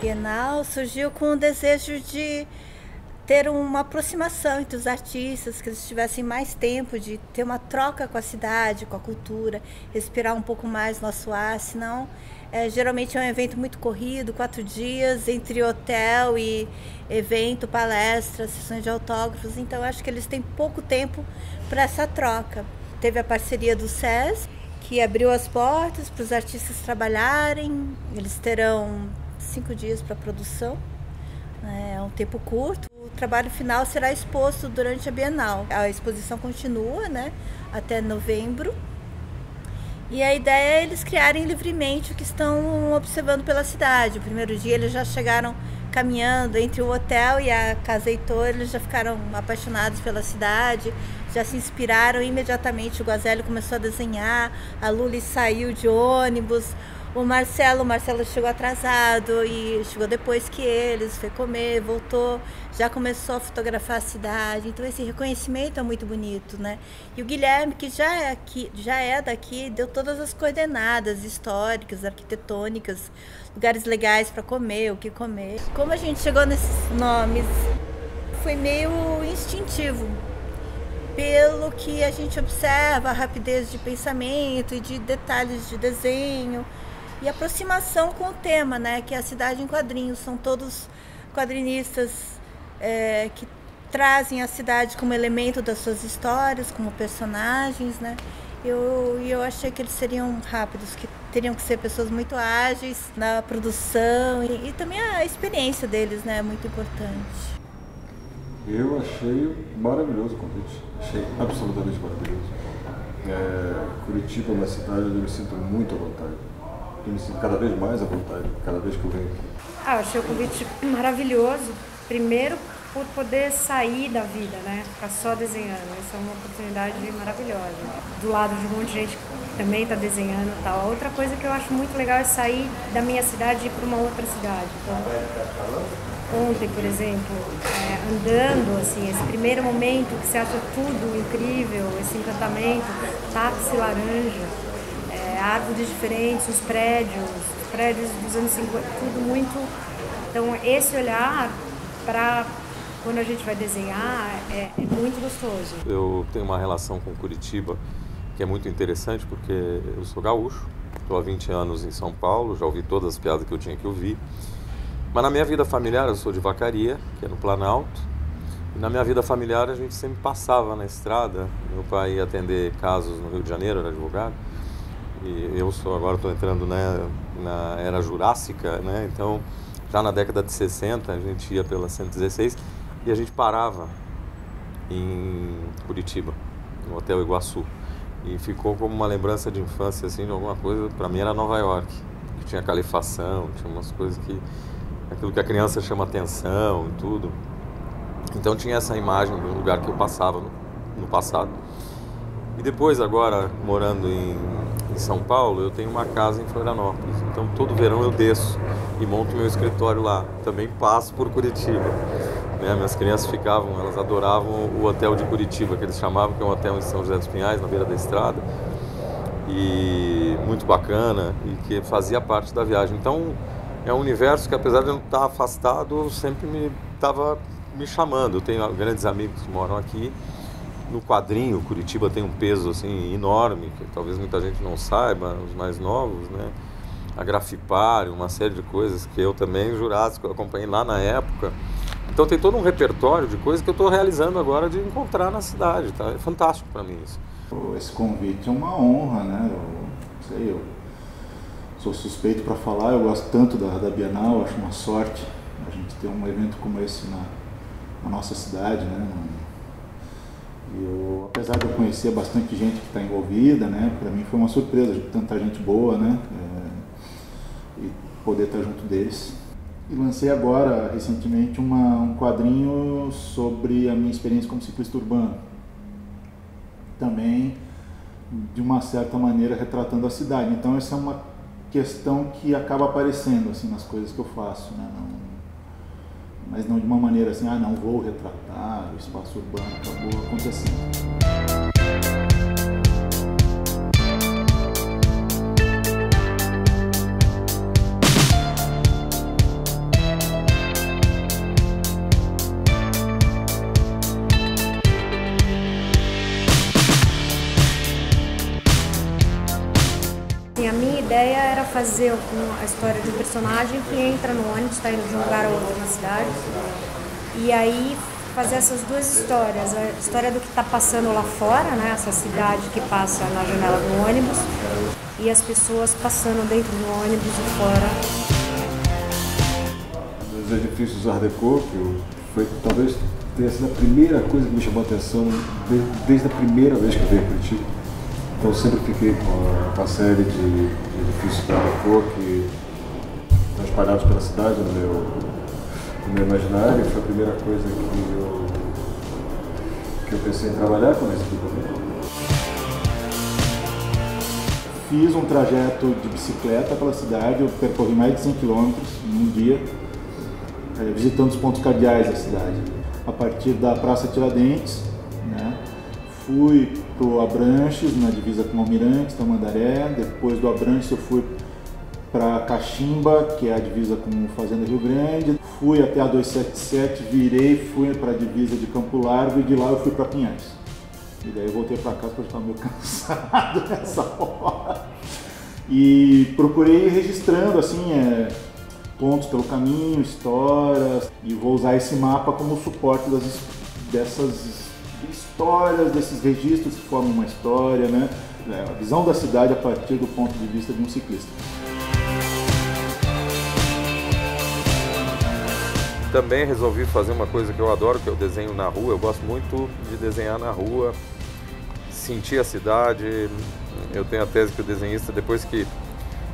Bienal surgiu com o desejo de ter uma aproximação entre os artistas, que eles tivessem mais tempo de ter uma troca com a cidade, com a cultura, respirar um pouco mais nosso ar, senão geralmente é um evento muito corrido, 4 dias, entre hotel e evento, palestras, sessões de autógrafos, então acho que eles têm pouco tempo para essa troca. Teve a parceria do SESC, que abriu as portas para os artistas trabalharem, eles terão 5 dias para produção, é um tempo curto. O trabalho final será exposto durante a Bienal. A exposição continua, né, até novembro. E a ideia é eles criarem livremente o que estão observando pela cidade. O primeiro dia eles já chegaram caminhando entre o hotel e a Casa Heitor, eles já ficaram apaixonados pela cidade, já se inspiraram imediatamente. O Guazelli começou a desenhar, a Luli saiu de ônibus, o Marcelo chegou atrasado e chegou depois que eles, foi comer, voltou, já começou a fotografar a cidade. Então esse reconhecimento é muito bonito, né? E o Guilherme, que já é daqui, deu todas as coordenadas históricas, arquitetônicas, lugares legais para comer, o que comer. Como a gente chegou nesses nomes, foi meio instintivo, pelo que a gente observa, a rapidez de pensamento e de detalhes de desenho e aproximação com o tema, né, que é a cidade em quadrinhos. São todos quadrinistas que trazem a cidade como elemento das suas histórias, como personagens, né? Eu achei que eles seriam rápidos, que teriam que ser pessoas muito ágeis na produção e também a experiência deles, né, é muito importante. Eu achei maravilhoso o convite, achei absolutamente maravilhoso. Curitiba é uma cidade onde eu me sinto muito à vontade. Eu me sinto cada vez mais à vontade, cada vez que eu venho aqui. Eu achei o convite maravilhoso. Primeiro, por poder sair da vida, né? Ficar só desenhando. Essa é uma oportunidade maravilhosa. Do lado de um monte de gente que também está desenhando e tal. Outra coisa que eu acho muito legal é sair da minha cidade e ir para uma outra cidade. Então, ontem, por exemplo, andando, assim, esse primeiro momento que você acha tudo incrível, esse encantamento, táxi laranja, árvores diferentes, os prédios dos anos 50, tudo muito... Então, esse olhar para quando a gente vai desenhar é muito gostoso. Eu tenho uma relação com Curitiba que é muito interessante, porque eu sou gaúcho, estou há 20 anos em São Paulo, já ouvi todas as piadas que eu tinha que ouvir. Mas na minha vida familiar, eu sou de Vacaria, que é no Planalto, e na minha vida familiar a gente sempre passava na estrada. Meu pai ia atender casos no Rio de Janeiro, era advogado, e agora estou entrando, né, na era jurássica, né, então já na década de 60 a gente ia pela 116 e a gente parava em Curitiba, no Hotel Iguaçu, e ficou como uma lembrança de infância, assim, de alguma coisa. Para mim era Nova York, que tinha calefação, tinha umas coisas que... aquilo que a criança chama atenção e tudo. Então tinha essa imagem de um lugar que eu passava no passado. E depois, agora, morando em São Paulo, eu tenho uma casa em Florianópolis. Então todo verão eu desço e monto meu escritório lá. Também passo por Curitiba, né? Minhas crianças elas adoravam o hotel de Curitiba, que eles chamavam, que é um hotel em São José dos Pinhais, na beira da estrada. E muito bacana, e que fazia parte da viagem. Então é um universo que, apesar de eu não estar afastado, sempre estava me chamando. Eu tenho grandes amigos que moram aqui. No quadrinho, Curitiba tem um peso assim enorme, que talvez muita gente não saiba, os mais novos, né? A Grafipar, uma série de coisas que eu também, Jurássico, eu acompanhei lá na época. Então tem todo um repertório de coisas que eu estou realizando agora de encontrar na cidade, tá? É fantástico para mim isso. Esse convite é uma honra, né? Eu sou suspeito para falar, eu gosto tanto da Bienal, acho uma sorte a gente ter um evento como esse na nossa cidade, né? Eu, apesar de eu conhecer bastante gente que está envolvida, né? Para mim foi uma surpresa de tanta gente boa, né? E poder estar junto deles. E lancei agora, recentemente, um quadrinho sobre a minha experiência como ciclista urbano. Também, de uma certa maneira, retratando a cidade. Então essa é uma questão que acaba aparecendo assim nas coisas que eu faço, né? Mas não de uma maneira assim, não vou retratar o espaço urbano, acabou acontecendo. fazer a história de um personagem que entra no ônibus, está indo de um lugar a outro na cidade, e aí fazer essas duas histórias, a história do que está passando lá fora, né, essa cidade que passa na janela do ônibus, e as pessoas passando dentro do ônibus e fora. Os edifícios Art Deco, que foi talvez tenha sido a primeira coisa que me chamou a atenção desde a primeira vez que eu veio a Curitiba. Então eu sempre fiquei com a série de edifícios Art Deco que estão espalhados pela cidade no meu imaginário. Foi a primeira coisa que eu pensei em trabalhar com esse equipamento. Fiz um trajeto de bicicleta pela cidade, eu percorri mais de 100 km num dia, visitando os pontos cardeais da cidade. A partir da Praça Tiradentes, né, fui para o Abranches, na divisa com Almirante, Tamandaré. Depois do Abranches eu fui para Caximba, que é a divisa com Fazenda Rio Grande. Fui até a 277, virei, fui para a divisa de Campo Largo e de lá eu fui para Pinhais. E daí eu voltei para casa porque eu estava meio cansado nessa hora. E procurei ir registrando assim, pontos pelo caminho, histórias, e vou usar esse mapa como suporte dessas histórias, desses registros que formam uma história, né? A visão da cidade a partir do ponto de vista de um ciclista. Também resolvi fazer uma coisa que eu adoro, que é o desenho na rua. Eu gosto muito de desenhar na rua, sentir a cidade. Eu tenho a tese que o desenhista, depois que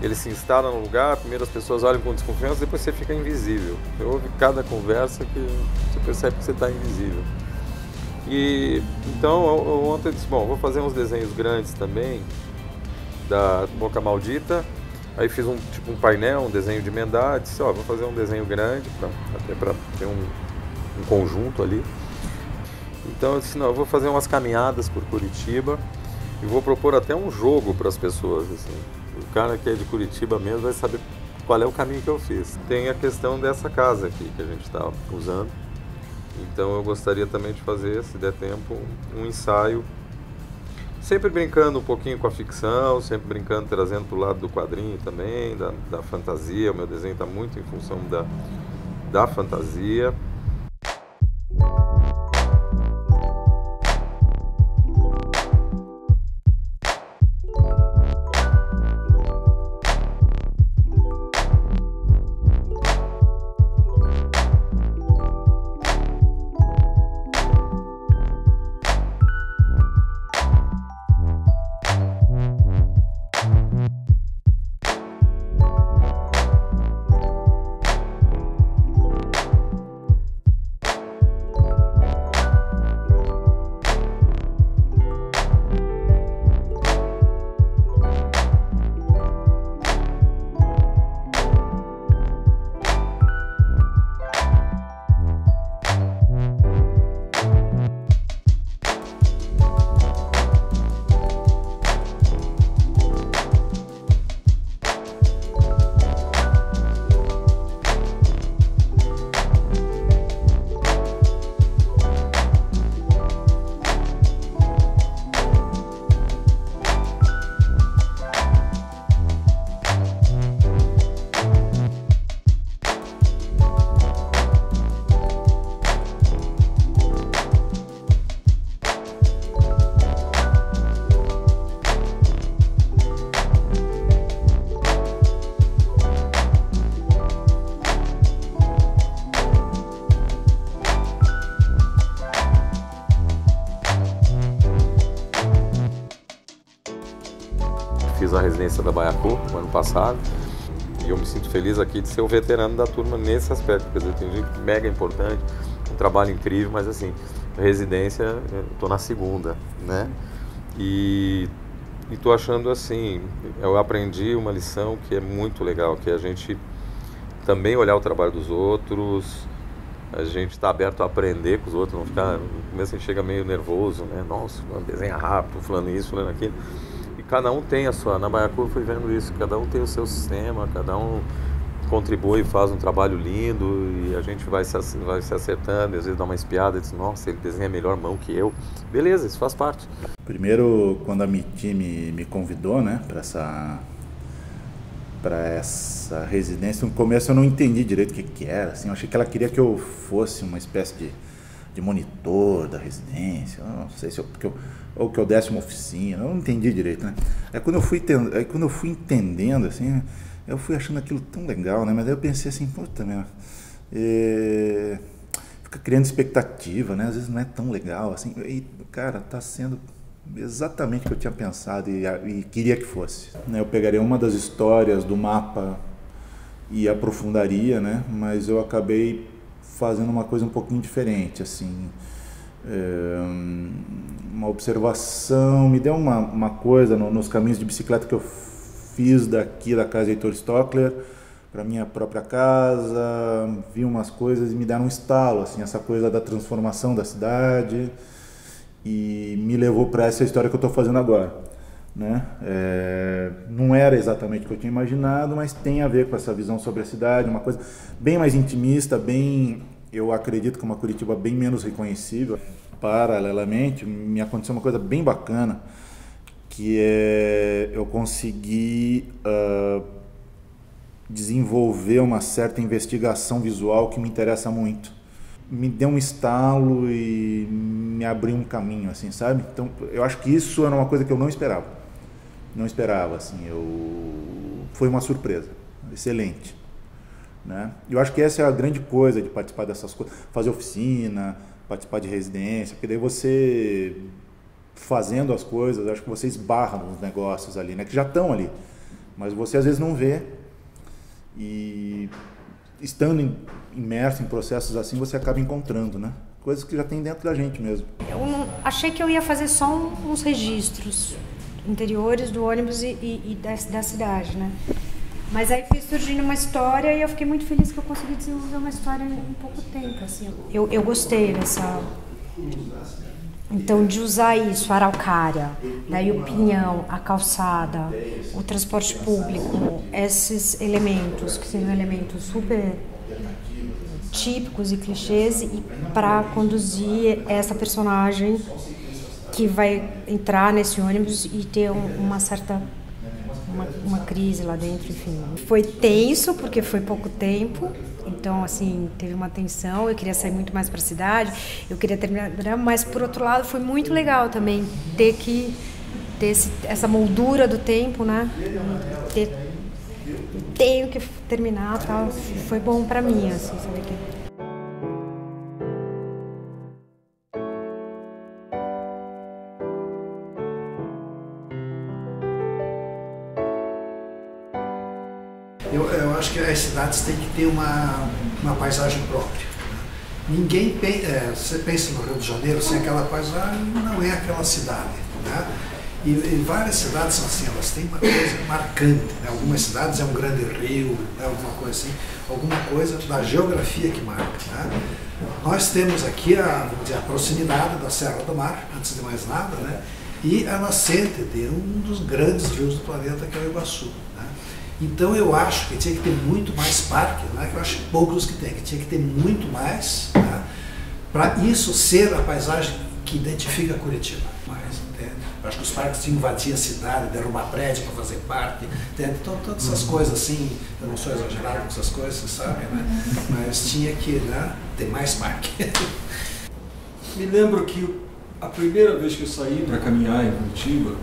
ele se instala no lugar, primeiro as pessoas olham com desconfiança, depois você fica invisível. Você ouve cada conversa que você percebe que você está invisível. E então ontem eu disse, bom, vou fazer uns desenhos grandes também da Boca Maldita. Aí fiz um painel, um desenho de emendar, disse, vou fazer um desenho grande, até para ter um conjunto ali. Então eu disse, não, eu vou fazer umas caminhadas por Curitiba e vou propor até um jogo para as pessoas, assim. O cara que é de Curitiba mesmo vai saber qual é o caminho que eu fiz. Tem a questão dessa casa aqui que a gente está usando. Então eu gostaria também de fazer, se der tempo, um ensaio. Sempre brincando um pouquinho com a ficção, sempre brincando, trazendo para o lado do quadrinho também, da fantasia. O meu desenho está muito em função da fantasia. Fiz a residência da Baiacu no ano passado e eu me sinto feliz aqui de ser o veterano da turma nesse aspecto. Quer dizer, tem gente mega importante, um trabalho incrível, mas assim, a residência, eu tô na segunda, né? E tô achando assim, eu aprendi uma lição que é muito legal, que é a gente também olhar o trabalho dos outros, a gente está aberto a aprender com os outros, não ficar, no começo a gente chega meio nervoso, né? Nossa, fulano desenha rápido, fulano isso, fulano aquilo. E cada um tem a sua, na Baiacu eu fui vendo isso, cada um tem o seu sistema, cada um contribui e faz um trabalho lindo e a gente vai se acertando, às vezes dá uma espiada e diz, nossa, ele desenha melhor mão que eu. Beleza, isso faz parte. Primeiro, quando a MITI me convidou, né, para para essa residência. No começo eu não entendi direito o que era, assim, eu achei que ela queria que eu fosse uma espécie de monitor da residência, eu não sei se ou que eu desse uma oficina, eu não entendi direito, né? Aí quando eu fui entendendo, assim, eu fui achando aquilo tão legal, né? Mas aí eu pensei assim, puta mesmo, fica criando expectativa, né? Às vezes não é tão legal, assim, e, cara, tá sendo exatamente o que eu tinha pensado e queria que fosse. Eu pegaria uma das histórias do mapa e aprofundaria, né? Mas eu acabei fazendo uma coisa um pouquinho diferente, assim, uma observação, me deu uma coisa nos caminhos de bicicleta que eu fiz daqui da casa Heitor Stockler para minha própria casa, vi umas coisas e me deram um estalo, assim, essa coisa da transformação da cidade, e me levou para essa história que eu estou fazendo agora, né? Não era exatamente o que eu tinha imaginado, mas tem a ver com essa visão sobre a cidade, uma coisa bem mais intimista, eu acredito que uma Curitiba bem menos reconhecível. Paralelamente, me aconteceu uma coisa bem bacana, que eu consegui desenvolver uma certa investigação visual que me interessa muito. Me deu um estalo e me abriu um caminho, assim, sabe? Então, eu acho que isso era uma coisa que eu não esperava. Não esperava, assim, foi uma surpresa, excelente, né? Eu acho que essa é a grande coisa de participar dessas coisas, fazer oficina, participar de residência, porque daí você, fazendo as coisas, acho que você esbarra nos negócios ali, né? Que já estão ali, mas você às vezes não vê, e estando imerso em processos assim, você acaba encontrando, né? Coisas que já tem dentro da gente mesmo. Eu achei que eu ia fazer só uns registros interiores do ônibus e da cidade, né? Mas aí fez surgindo uma história e eu fiquei muito feliz que eu consegui desenvolver uma história em pouco tempo, assim. Eu gostei dessa... Então, de usar isso, a araucária, daí o pinhão, a calçada, o transporte público, esses elementos, que seriam elementos super típicos e clichês, e para conduzir essa personagem que vai entrar nesse ônibus e ter uma certa... Uma crise lá dentro, enfim. Foi tenso, porque foi pouco tempo, então, assim, teve uma tensão, eu queria sair muito mais para a cidade, eu queria terminar, mas, por outro lado, foi muito legal também ter essa moldura do tempo, né? Tenho que terminar, tal. Foi bom para mim, assim, saber que... Eu acho que as cidades têm que ter uma paisagem própria. Ninguém você pensa no Rio de Janeiro, sem aquela paisagem, não é aquela cidade, né? E várias cidades são assim, elas têm uma coisa marcante, né? Algumas cidades é um grande rio, né? Alguma coisa assim, alguma coisa da geografia que marca, né? Nós temos aqui vamos dizer, a proximidade da Serra do Mar, antes de mais nada, né? E a nascente de um dos grandes rios do planeta, que é o Iguaçu, né? Então eu acho que tinha que ter muito mais parque, né? Que eu acho poucos que tem, que tinha que ter muito mais, né? Para isso ser a paisagem que identifica Curitiba. Eu acho que os parques tinham que invadir a cidade, derrubar prédio para fazer parque, entende? Então, todas essas coisas assim, eu não sou exagerado com essas coisas, vocês sabem, né? Mas tinha que, né, ter mais parque. Me lembro que a primeira vez que eu saí para caminhar em Curitiba,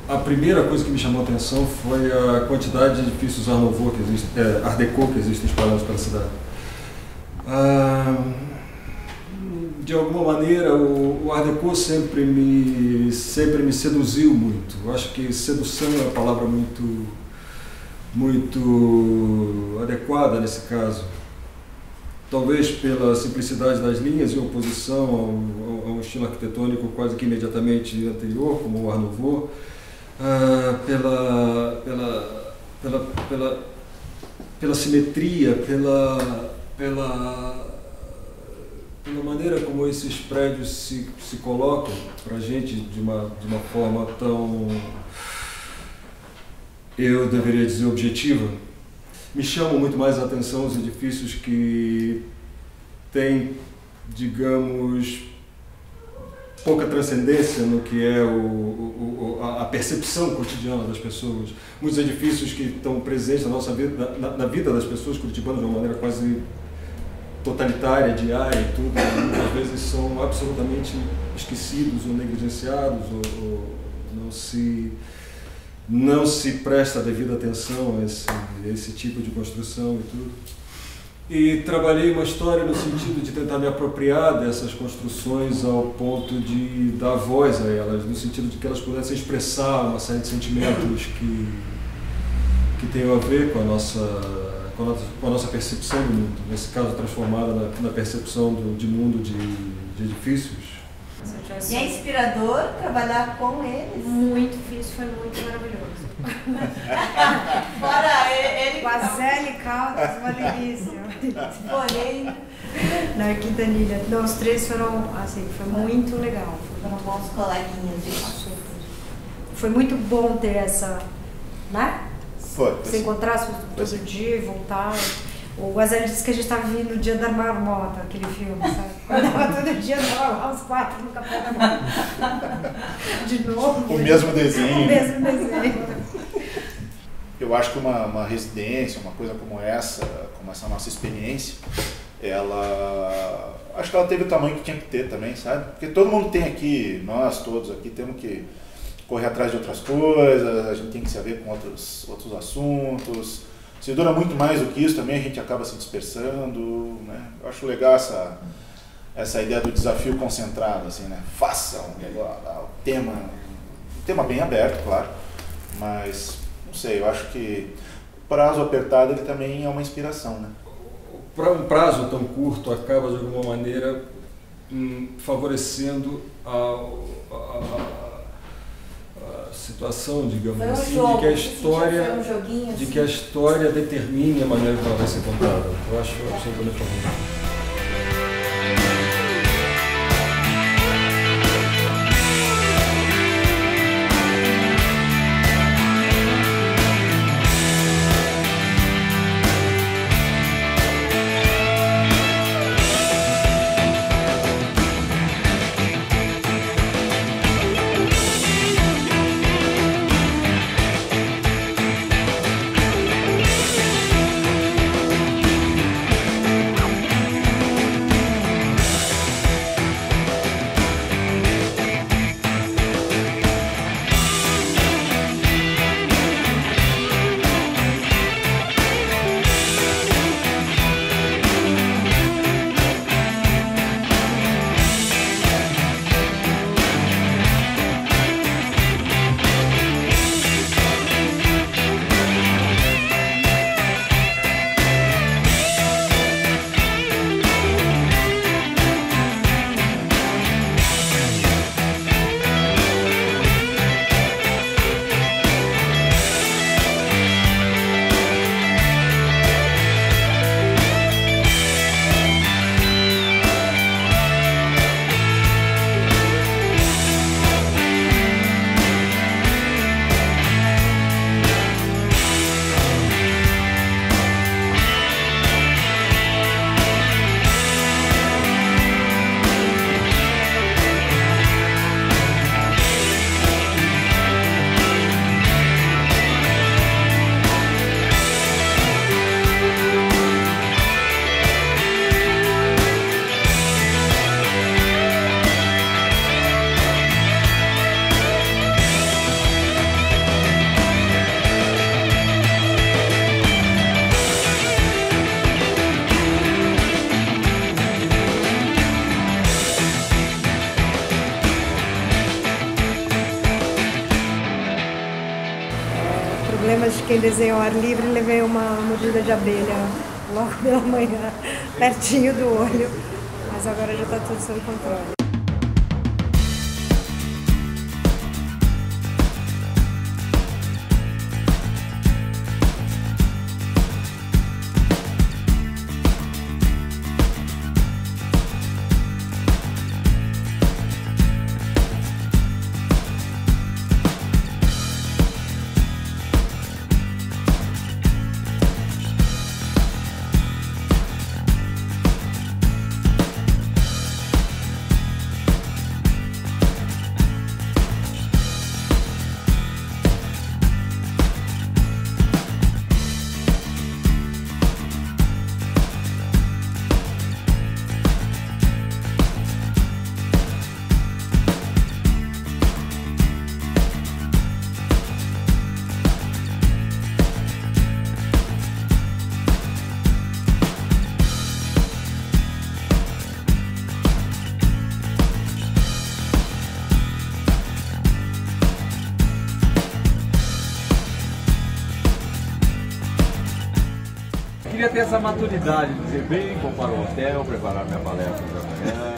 a primeira coisa que me chamou a atenção foi a quantidade de edifícios Art Nouveau que existem, Art Deco que existem espalhados pela cidade. De alguma maneira, o Art Deco sempre me seduziu muito. Eu acho que sedução é uma palavra muito adequada nesse caso. Talvez pela simplicidade das linhas, em oposição a um estilo arquitetônico quase que imediatamente anterior, como o Art Nouveau. Pela simetria, pela maneira como esses prédios se colocam para a gente de uma forma tão, eu deveria dizer, objetiva. Me chamam muito mais a atenção os edifícios que têm, digamos, pouca transcendência no que é a percepção cotidiana das pessoas. Muitos edifícios que estão presentes na nossa vida, na vida das pessoas curitibanas de uma maneira quase totalitária, diária e tudo, muitas vezes são absolutamente esquecidos ou negligenciados, ou não se presta a devida atenção a esse tipo de construção e tudo. E trabalhei uma história no sentido de tentar me apropriar dessas construções ao ponto de dar voz a elas, no sentido de que elas pudessem expressar uma série de sentimentos que tenham a ver com a nossa percepção do mundo, nesse caso transformada na percepção de mundo de edifícios. E é inspirador trabalhar com eles? Muito difícil, foi muito maravilhoso. Fora ele... Com a Zélia Caldas, uma delícia. Porém... Na Quintanilha. Não, os três foram, assim, foi muito legal. Foram bons coleguinhas, isso. Foi muito bom ter essa, né? Foi. Se encontrasse todo dia e voltar. O Guazelli disse que a gente estava vivendo o Dia da Marmota, aquele filme, sabe? Quando estava todo dia aos 4 no café da manhã. De novo. O mesmo desenho. O mesmo desenho. Eu acho que uma residência, uma coisa como essa nossa experiência, acho que ela teve o tamanho que tinha que ter também, sabe? Porque todo mundo tem aqui, nós todos aqui temos que correr atrás de outras coisas, a gente tem que se haver com outros assuntos. Se dura muito mais do que isso também, a gente acaba se dispersando, né? Eu acho legal essa ideia do desafio concentrado, assim, né? Façam o tema bem aberto, claro, mas não sei, eu acho que o prazo apertado ele também é uma inspiração, né? Um prazo tão curto acaba de alguma maneira favorecendo a situação, digamos assim, de que a história determine a maneira que ela vai ser contada. Eu acho absolutamente favorito. De quem desenha ao ar livre, levei uma mordida de abelha logo pela manhã, pertinho do olho, mas agora já está tudo sob controle. ter essa maturidade de dizer, bem, vou para o hotel, preparar minha palestra de amanhã.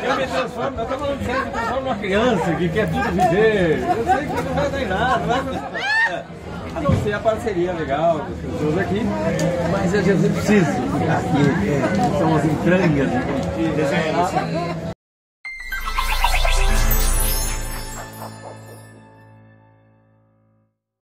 Eu me transformo, eu estou falando sério, me transformo numa criança que quer tudo viver. Eu sei que não vai dar em nada, não vai acontecer. A não ser a parceria legal das pessoas aqui, mas eu preciso ficar aqui, são as entranhas de Curitiba.